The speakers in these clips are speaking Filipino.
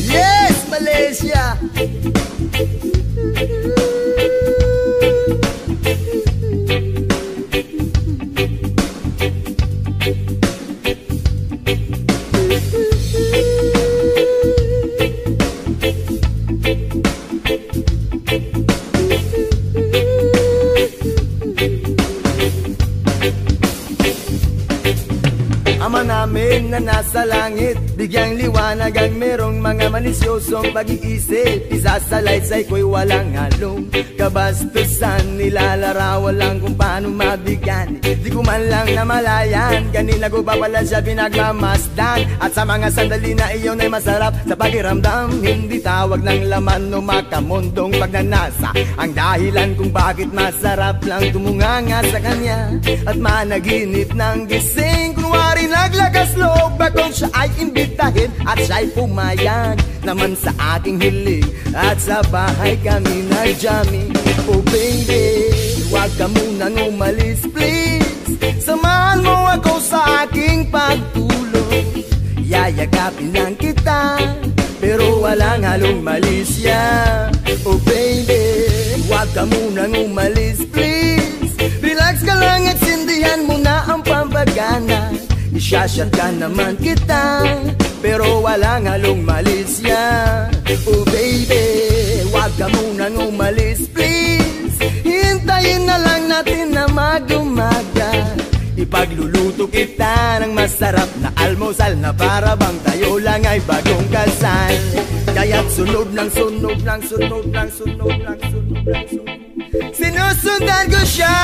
Yes, Malaysia. Ama namin na nasa langit, bigyang liwanag ang merong mga malisyosong pag-iisip. Isasalaysay ko'y walang halong kabastusan, nilalarawan lang kung paano mabigyan. Di ko man lang namalayan, kanina ko pa pala siya pinagmamasdan. At sa mga sandali na iyon ay masarap sa pakiramdam, hindi tawag ng laman o makamundong pagnanasa ang dahilan kung bakit masarap lang tumunganga sa kanya at managinip ng gising. Kunwari naglagas loob akong siya ay imbitahin at siya'y pumayag naman sa aking hiling. At sa bahay kami nag-jamming. Oh baby, huwag ka munang umalis please, samahan mo ako sa aking pagtulog. Yayagapin lang kita pero walang halong malisya. Oh baby, huwag ka munang umalis please, relax ka lang at sindihan mo na ang pambagana. Isyashot ka naman kita pero walang halong malisya. Oh baby, huwag ka munang umalis please, hintayin na lang natin na mag-umaga. Ipagluluto kita ng masarap na almusal na para bang tayo lang ay bagong kasal. Kaya't sunod ng sunod ng sunod ng sunod ng sunod ng sunod, sinusundan ko siya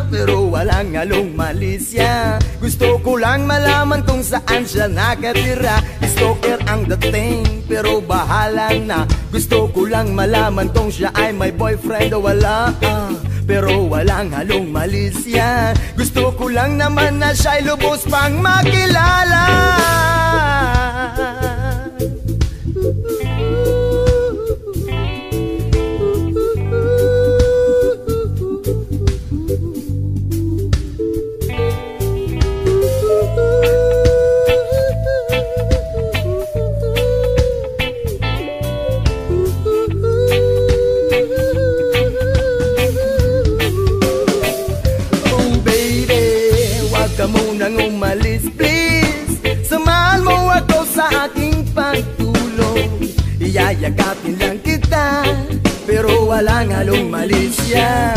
pero walang halong malisya. Gusto ko lang malaman kung saan siya nakatira. Stalker ang dating pero bahala na. Gusto ko lang malaman kung siya ay may boyfriend o wala, pero walang halong malisya. Gusto ko lang naman na siya'y lubos pang makilala. Munang umalis please, samahan mo ako sa aking pagtulog. Iyayagapin lang kita pero walang halong malisya.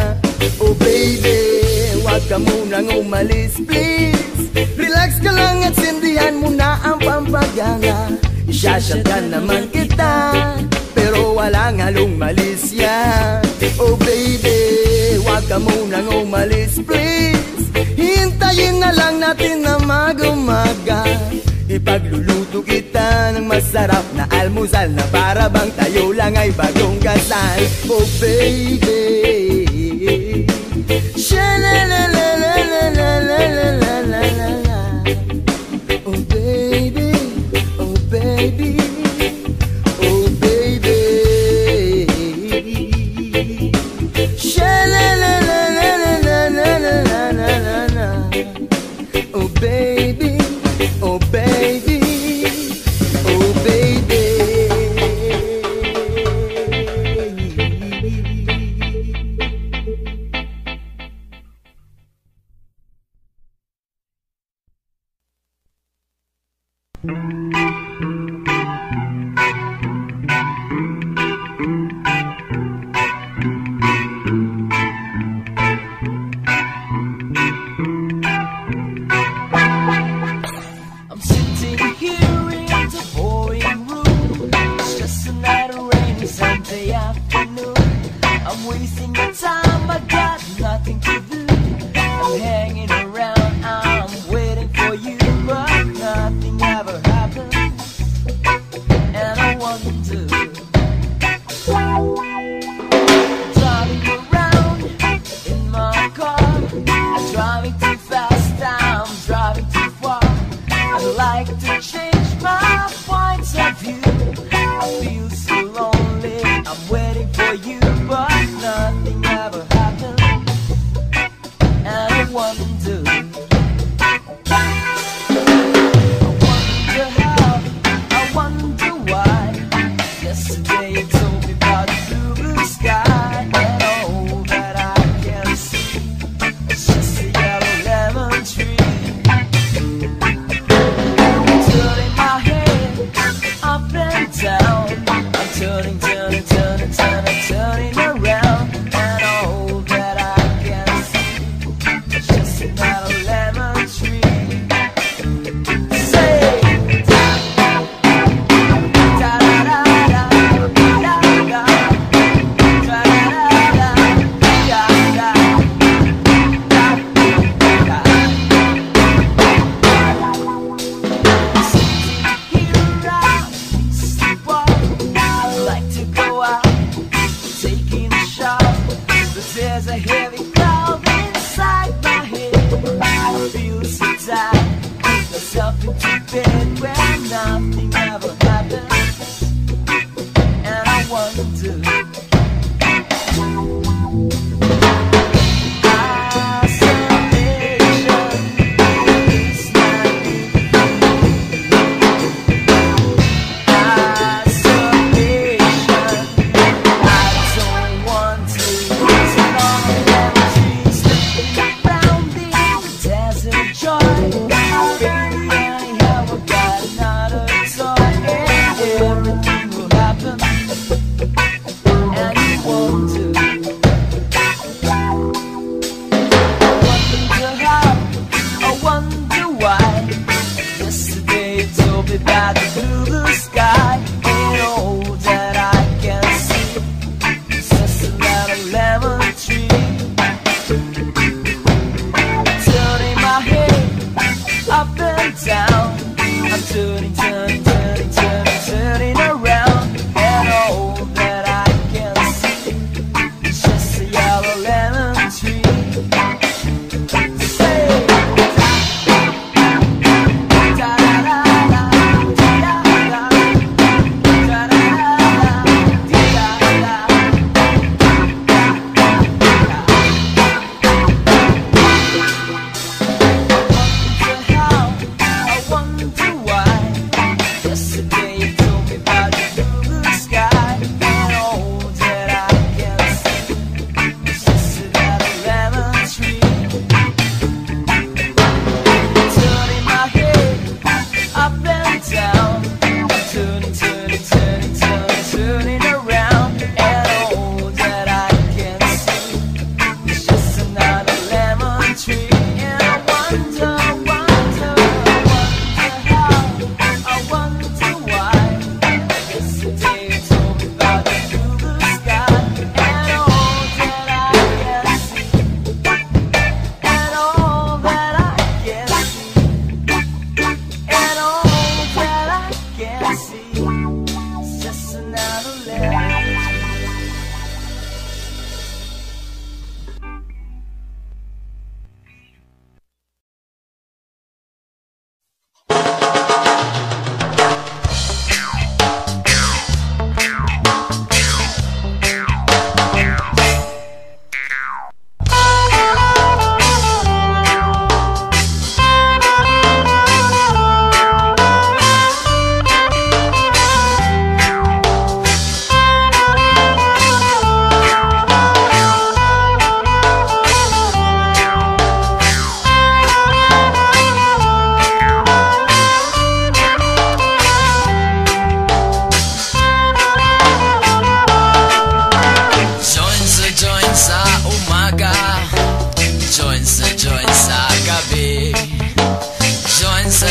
Oh baby, huwag ka munang umalis please, relax ka lang at sindihan mo na ang pampagana. Isyashot ka naman kita pero walang halong malisya. Oh baby, huwag ka munang umalis please, hintayin na lang natin na mag-umaga. Ipagluluto kita ng masarap na almusal na para bang tayo lang ay bagong kasal. Oh baby, sha-la-la-la-la-la-la-la-la-la-la. Oh baby, oh baby, oh baby, sha-la-la-la-la-la-la-la-la-la-la. Oh baby, oh baby, oh baby. I wonder nothing ever happens, and I wonder. About the blue sky, and all that I can see is just another lemon tree. Turning my head up and down, I'm turning, turning, turning, turning, turning around, and all that I can see is just a yellow lemon tree.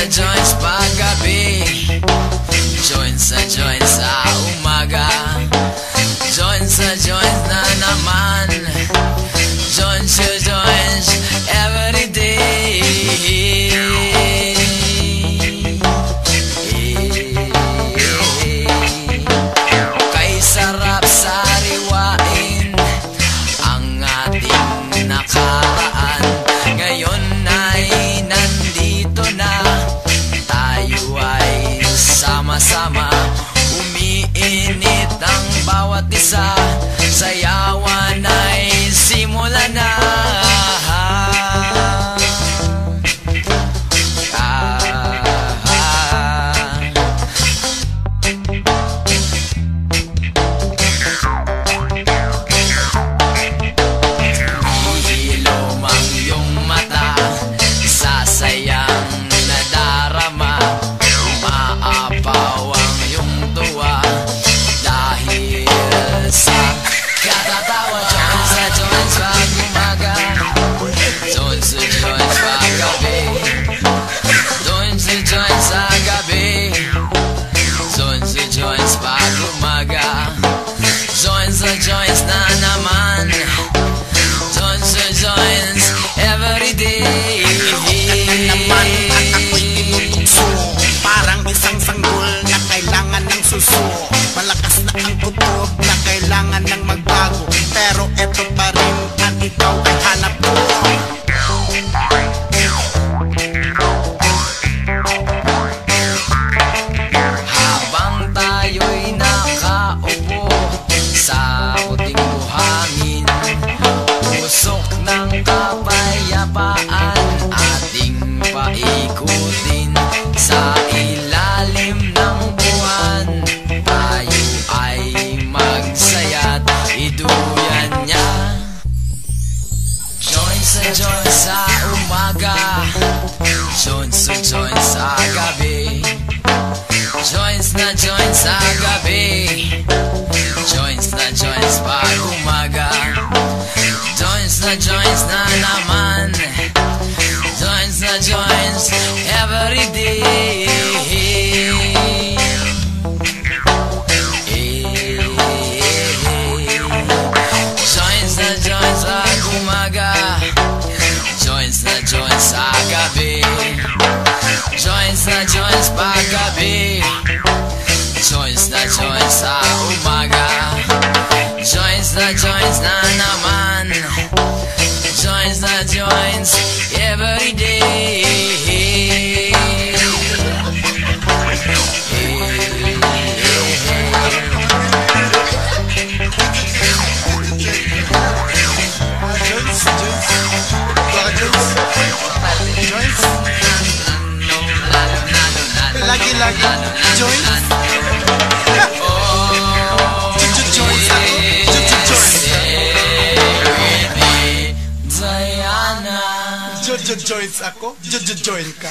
Joints paggabi, joints sa umaga, joints na naman, joints every day. Kay sarap sariwain ang ating nakaraan, ngayon ay nandito na. Sama-sama, umiinit ang bawat isa, sayawan ay simula na. Ihilom ang iyong mata, sasayang nadarama, umaapaw ang iyong tuwa dahil sa katatawa. Jones pag umaga, Jones pag gabi, Jones sa gabi, Jones pag umaga, Jones na naman, Jones every day. Naman at ako'y tinutugso, parang isang sanggol na kailangan ng suso. Malakas na ang kutob na kailangan ng magbago, pero eto pa rin at ikaw ay hanap ko. sa gabi. Joints na joints pag umaga. Joints na naman. Joints na joints every day. Joints na joints pag umaga. Joints na joints sa gabi. Joints na joints pag gabi. Joints na joints sa umaga. Joints na joints na naman. Joints na joints every day. Lagi-lagi joints. Joints ako? Join ka?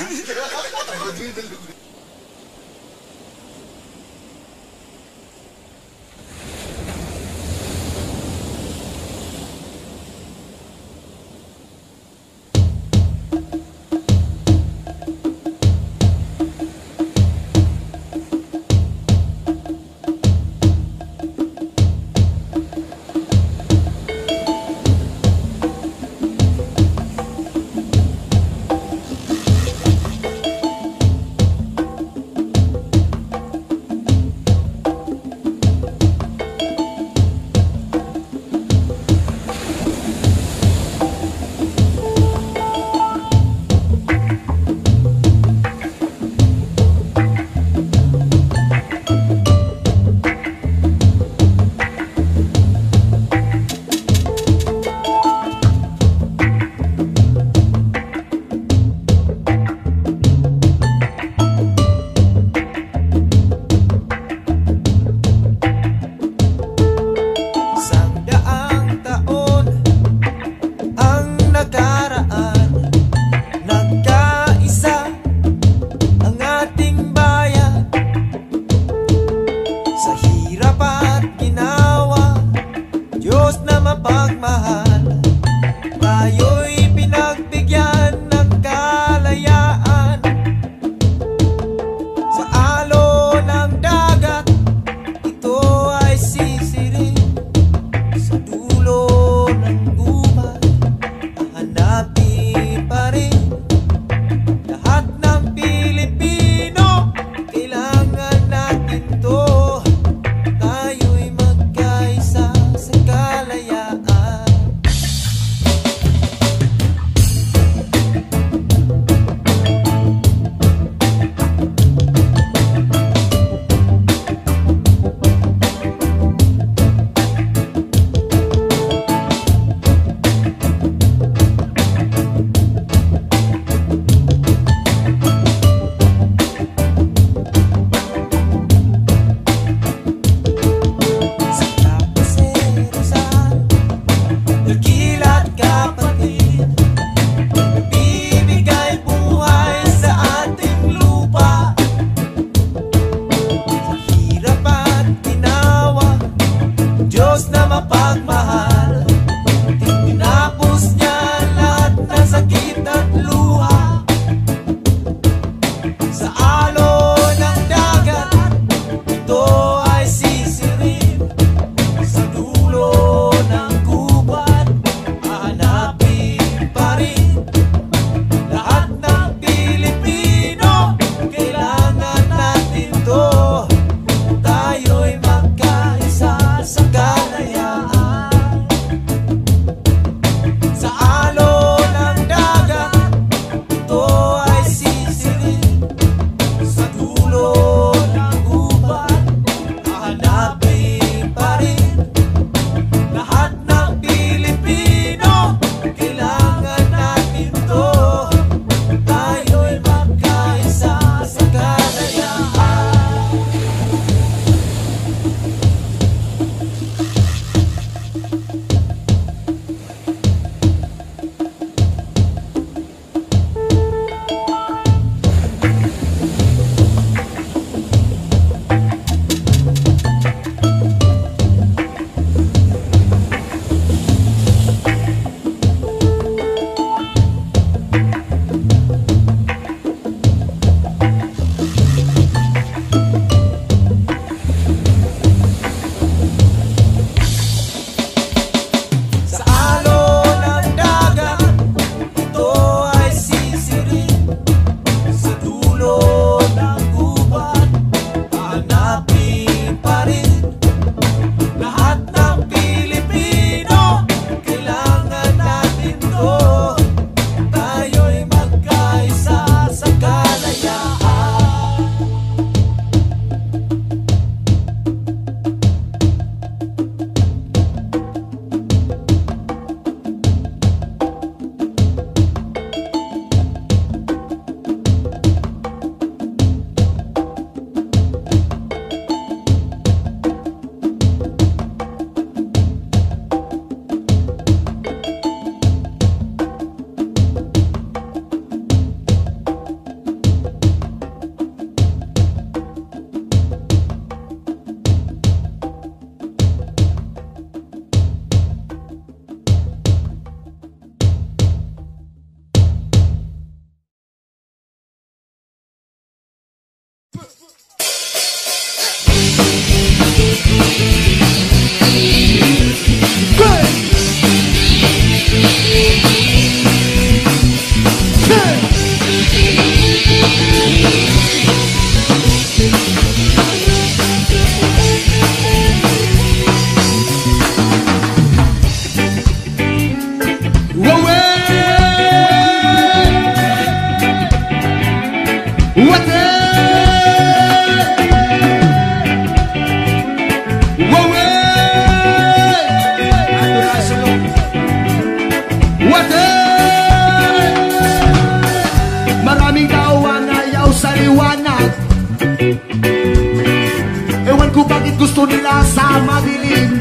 Ewan ko bakit gusto nila sa madilim.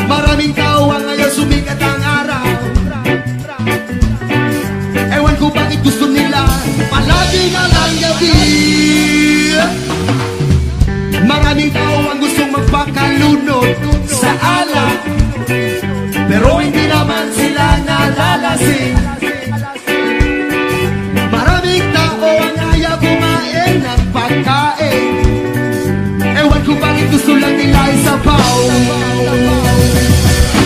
Maraming tao ang ngayon sumikat ang araw. Ewan ko bakit gusto nila palagi na lang gabi. Maraming tao ang gustong magpakalunod sa alak, pero hindi naman sila nalalasing. Maraming tao ang ayaw kumain ng pagkain. Ewan ko bakit gusto lang nila isabaw.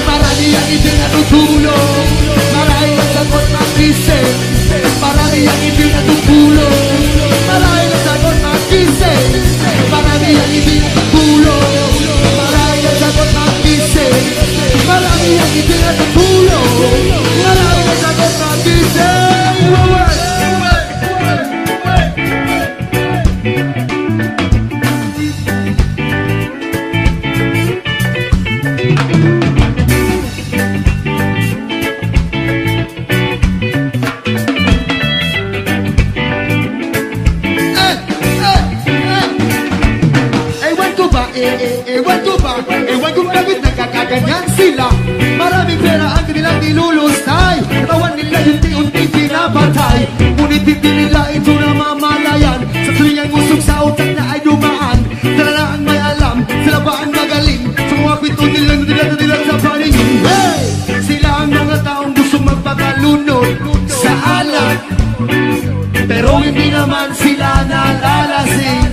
Marami ang hindi natutulog, marami ang sagot mag-isip. Marami ang hindi natutulog, marami ang sagot mag-isip. Marami ang hindi natutulog, marami ang sagot mag-isip. Marami ang hindi natutulog, marami ang sagot mag-isip. Ewan kung bakit nagkakaganyan sila. Maraming pera ang kanilang nilulustay, katawan nila unti-unti pinapatay. Ngunit hindi nila ito namamalayan. Sa tuwing ang usok sa utak na ay dumaan, sila na ang may alam, sila ba ang magaling sa mga kwento nilang nila sa paningin. Hey! Sila ang mga taong gusto magpakalunod sa alak, pero hindi naman sila nalalasing.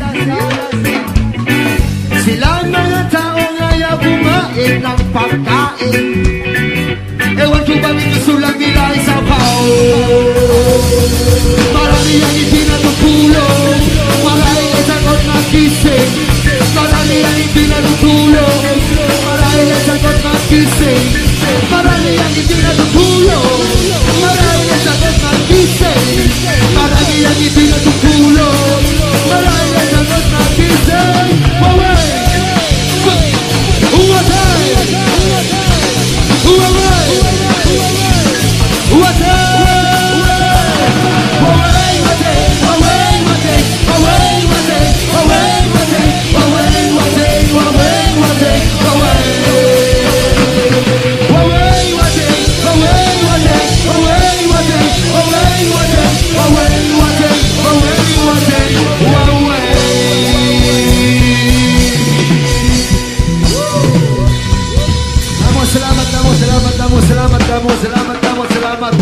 Sila ang mga taong ayaw kumain ng pagkain. Ewan ko bakit gusto lang nila isabaw. Marami ang hindi natutulog, marami ang sagot mag-isip. Marami ang hindi natutulog, marami ang sagot mag-isip. Marami ang hindi natutulog, marami ang sagot mag-isip. Marami ang hindi natutulog, marami ang sagot mag-isip. Selamat.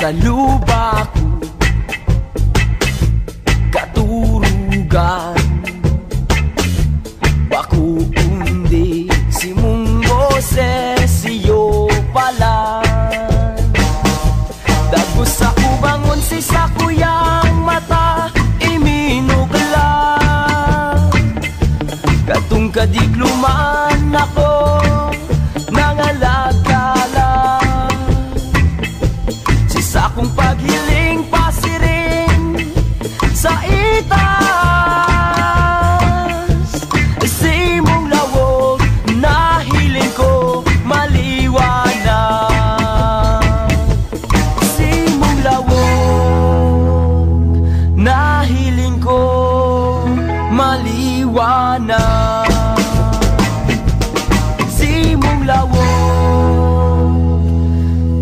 sa lupa ko katurugan. Baku undi si mong boses iyo pala. Dagos ako bangon si sa kuyang mata iminugla. Katong kadigluman ako nangalagala. Si sa kong paghiling pasiring sa itas. Si mong lawog na hiling ko maliwanag. Si mong lawog na hiling ko maliwanag. Si mong lawog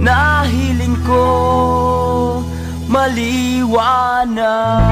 na hiling ko maliwanag.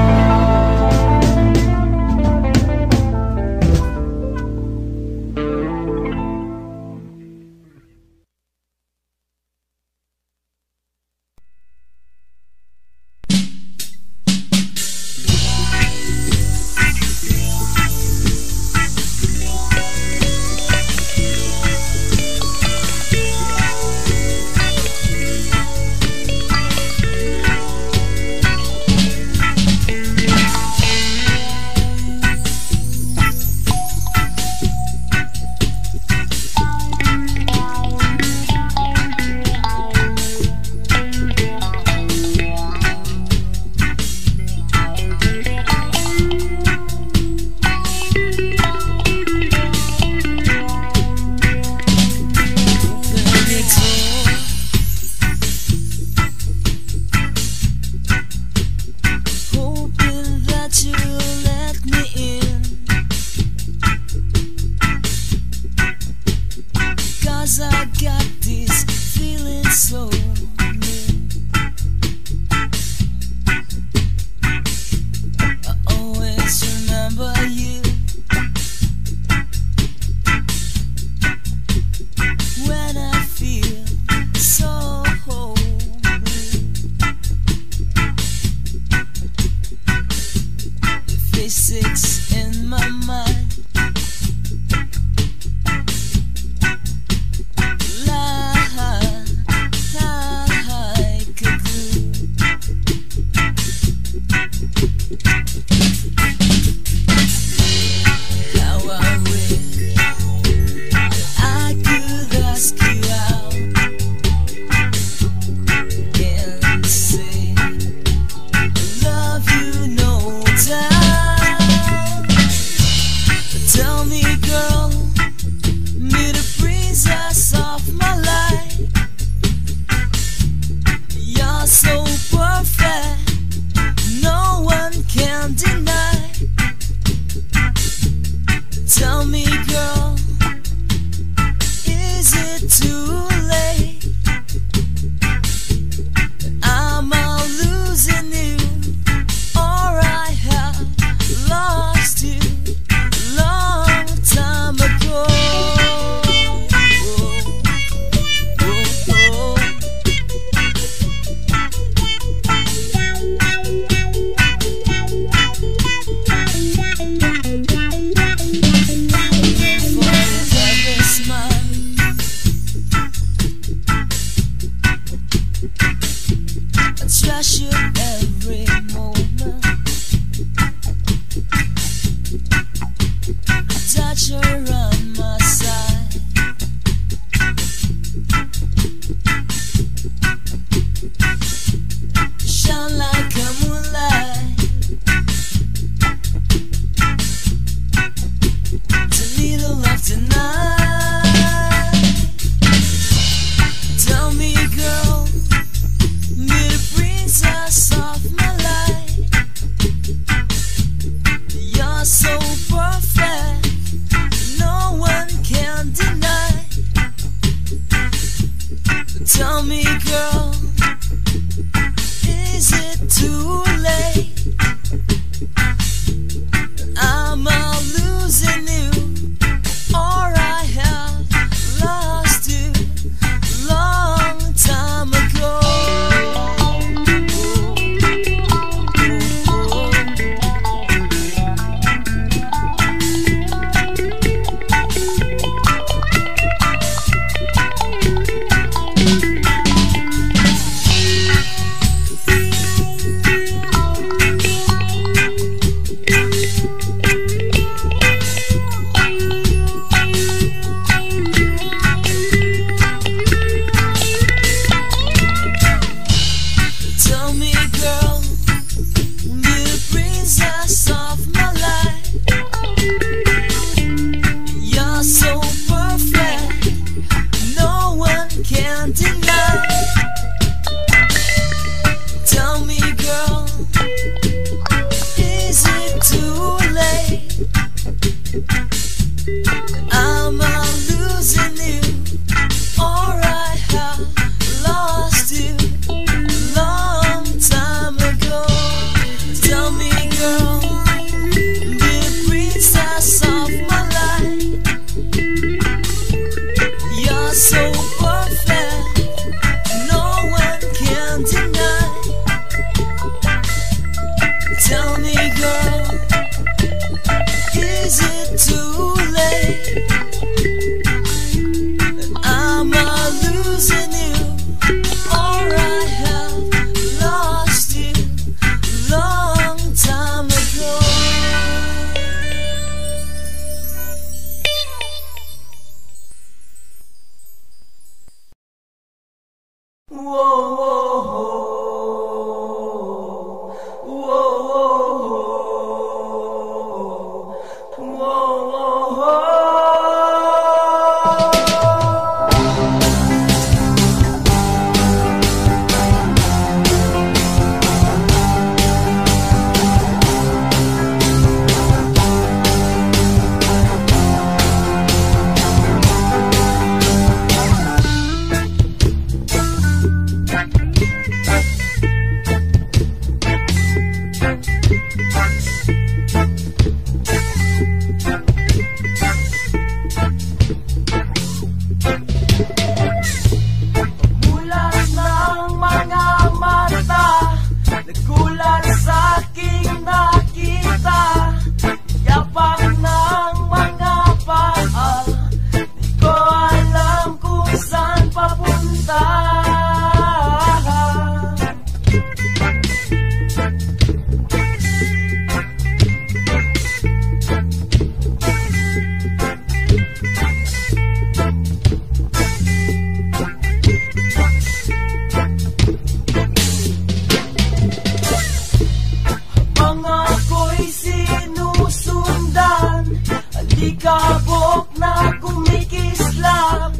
Kabok na kumikislap,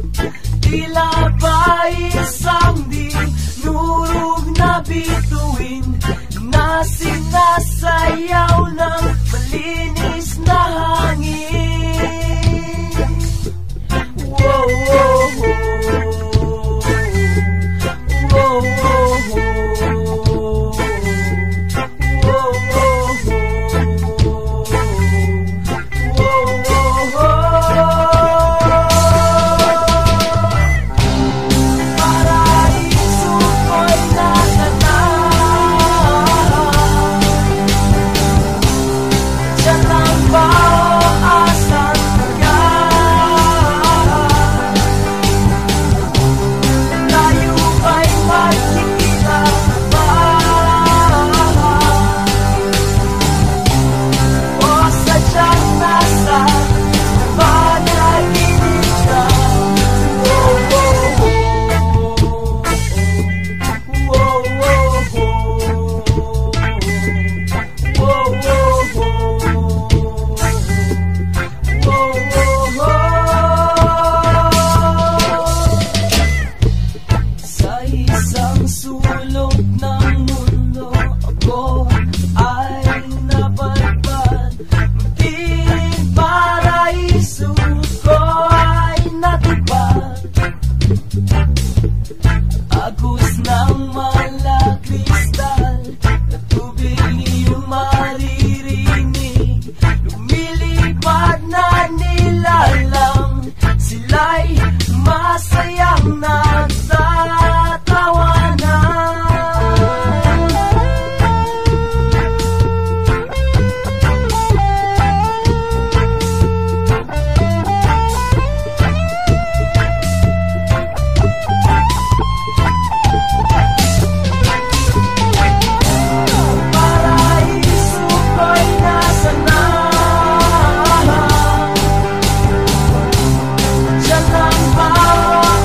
tila ba isang dinurog na bituin na sinasayaw ng malinis na hangin. Whoa, whoa, whoa. Whoa, whoa, whoa. Whoa, whoa, whoa.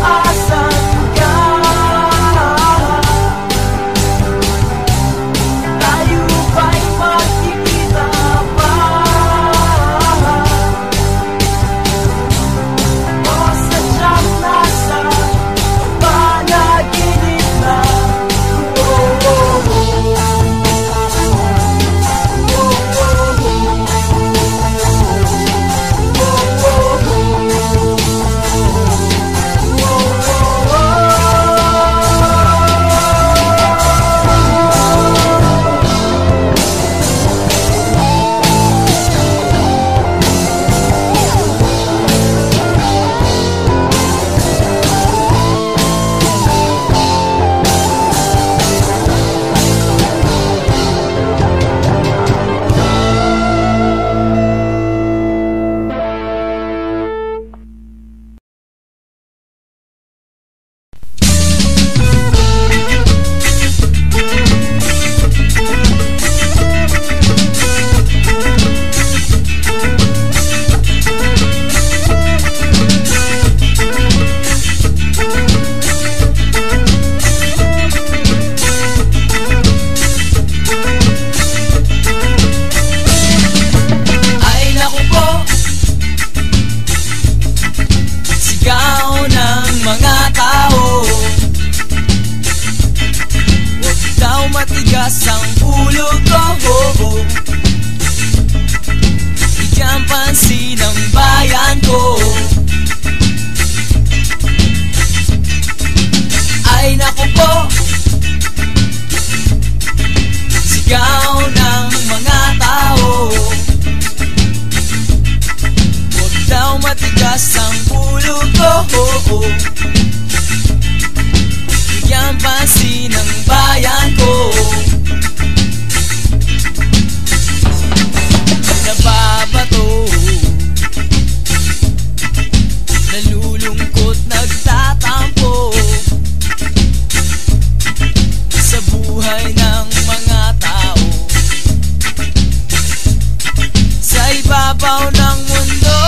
Asan matigas ang ulo ko. Bigyan pansin ang bayan ko. Ay naku po, sigaw ng mga tao. Huwag daw matigas ang ulo ko. Bigyan pansin ang bayan ko. Nababato, nalulungkot, nagtatampo sa buhay ng mga tao. Sa ibabaw ng mundo,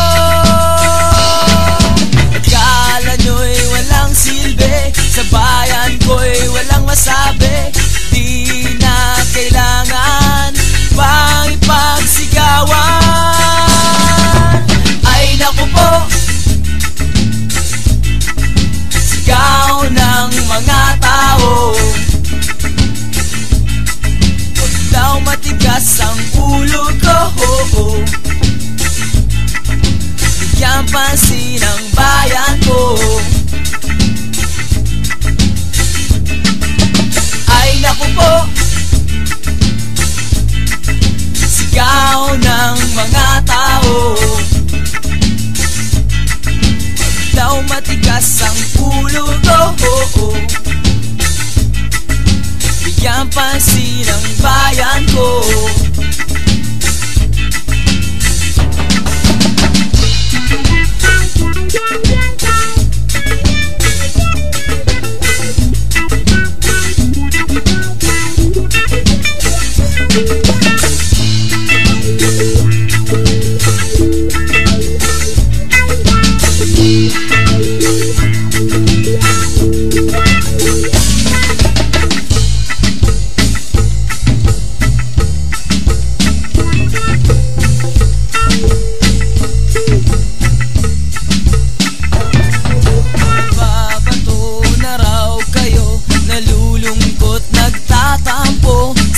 akala nyo'y walang silbi, sa bayan ko'y walang masabi. Di na kailangan pang ipagsigawan. Ay naku po, sigaw ng mga tao. Huwag daw matigas ang ulo ko. Bigyan pansin ang bayan ko. Ay naku po, sigaw ng mga tao. Huwag daw matigas ang ulo ko. Bigyan pansin ang bayan ko.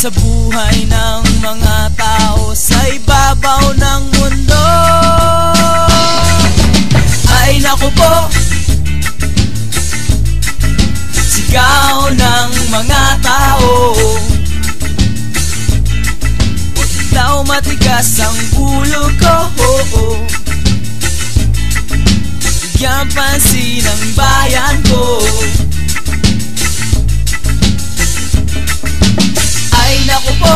Sa buhay ng mga tao sa ibabaw ng mundo. Ay naku po, sigaw ng mga tao. Huwag daw matigas ang ulo ko. Bigyan pansin ang bayan ko. Ay naku po,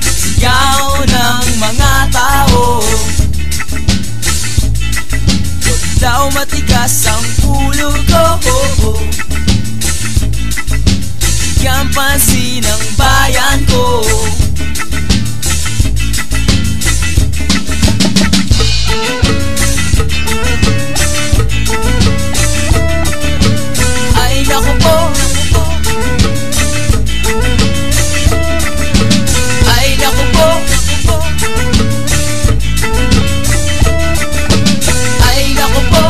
sigaw ng mga tao. Huwag daw matigas ang ulo ko. Bigyan pansin ang bayan ko. Ay naku po, ay naku po, ay naku po,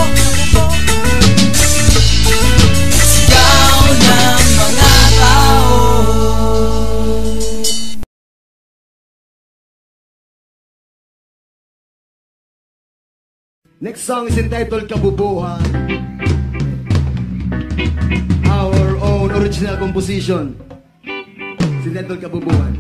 sigaw ng mga tao. Next song is entitled Kabubuhan. Our own original composition. It's entitled Kabubuhan.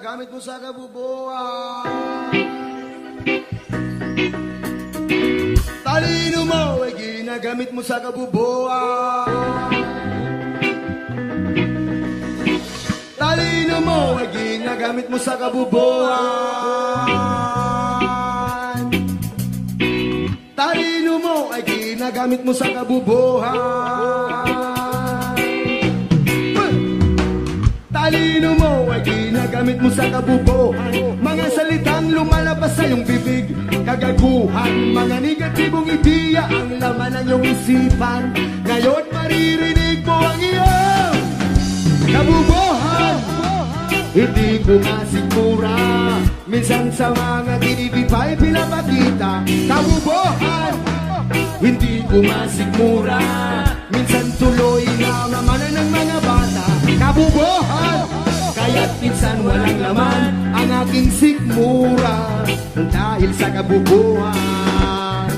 Gamit mo sa kabubuhan. Talino mo ay ginagamit mo sa kabubuhan. Talino mo ay ginagamit mo sa kabubuhan. Talino mo ay ginagamit mo sa kabubuhan. Talino mo ay ginagamit ginagamit mo sa kabubuhan. Mga salitang lumalabas sa iyong bibig, kagaguhan. Mga negatibong ideya ang laman ng iyong isipan. Ngayon maririnig mo ang iyong kabubuhan. Hindi ko masigura, minsan sa mga TV pa'y pinapakita. Kabubuhan, hindi ko masigmura, minsan tuloy na mamana ng mga bata. Kabubuhan, kaya't minsan walang laman ang aking sikmura dahil sa kabubuhan.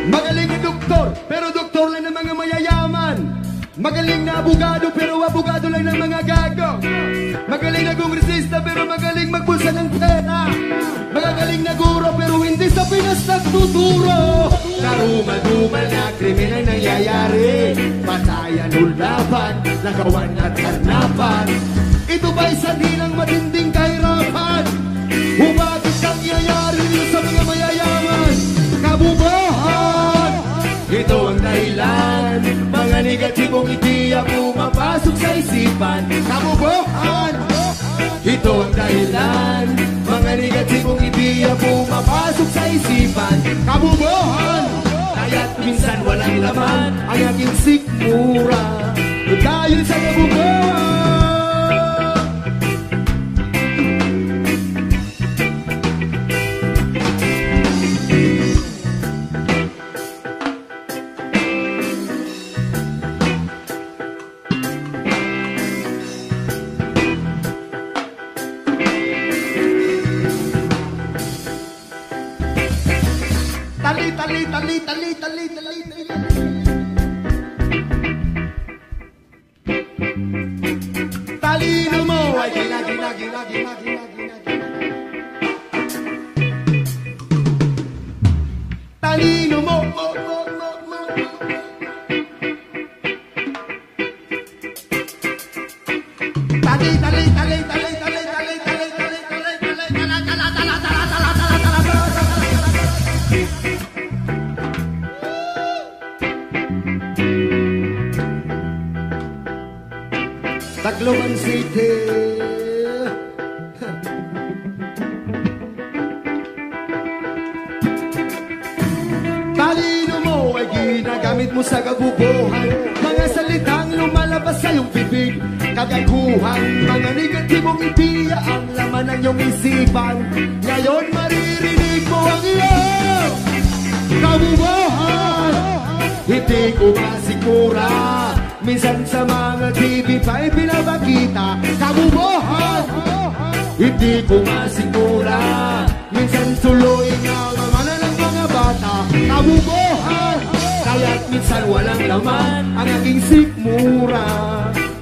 Magaling na doktor, pero doktor lang ng mga mayayaman. Magaling na abogado, pero abogado lang ng mga gago. Magaling na kongresista, pero magaling magbulsa ng pera. Magagaling na guro, pero hindi sa Pinas nagtuturo. Karumal-dumal na krimen ang nangyayari, patayan, uldapan, lagawan at karnapan. Ito ba'y sandilang matinding kahirapan? O bakit nangyayari rin sa mga mayayaman? Kabubuhan, ito ang dahilan. Mga negatibong ideya pumapasok sa isipan. Kabubuhan, ito ang dahilan. Mga negatibong ideya pumapasok sa isipan. Kabubuhan, kaya't minsan walang laman ang aking sikmura dahil sa kabubuhan. Talino mo ay talino mo. Tacloban City. Talino mo ay ginagamit mo sa kabubuhan. Mga salitang lumalabas sa iyong bibig, kagaguhan. Mga negatibong ideya ang laman ng iyong isipan. Ngayon maririnig mo ang iyong kabubuhan. Hindi ko masigura, minsan sa mga TV pa'y pinapakita. Kabubuhan, hindi ko masigura, minsan tuloy na mamana ng mga bata. Kabubuhan, kaya't minsan walang laman ang aking sikmura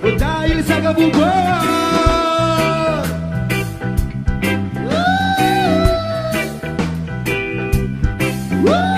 o dahil sa kabubuhan. Woo!